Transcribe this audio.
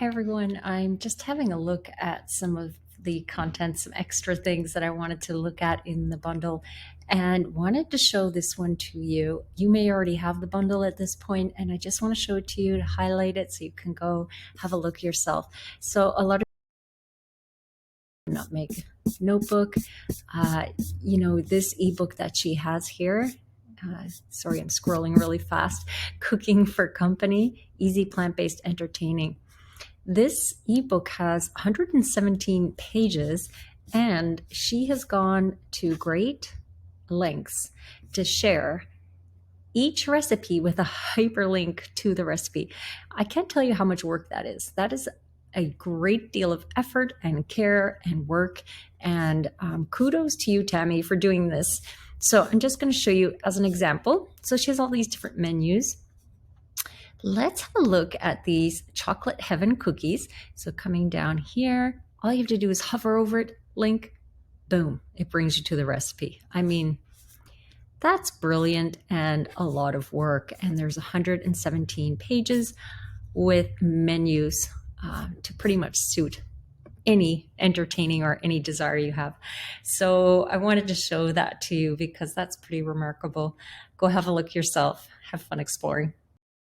Hi everyone, I'm just having a look at some of the content, some extra things that I wanted to look at in the bundle and wanted to show this one to you. You may already have the bundle at this point, and I just want to show it to you to highlight it so you can go have a look yourself. So a lot of nutmeg notebook, this ebook that she has here. Sorry, I'm scrolling really fast. Cooking for Company, Easy Plant-Based Entertaining. This ebook has 117 pages, and she has gone to great lengths to share each recipe with a hyperlink to the recipe. I can't tell you how much work that is. That is a great deal of effort and care and work, and kudos to you, Tami, for doing this. So I'm just going to show you as an example. So she has all these different menus. Let's have a look at these chocolate heaven cookies. So coming down here, all you have to do is hover over it, link, boom, it brings you to the recipe. I mean, that's brilliant and a lot of work. And there's 117 pages with menus to pretty much suit any entertaining or any desire you have. So I wanted to show that to you because that's pretty remarkable. Go have a look yourself. Have fun exploring.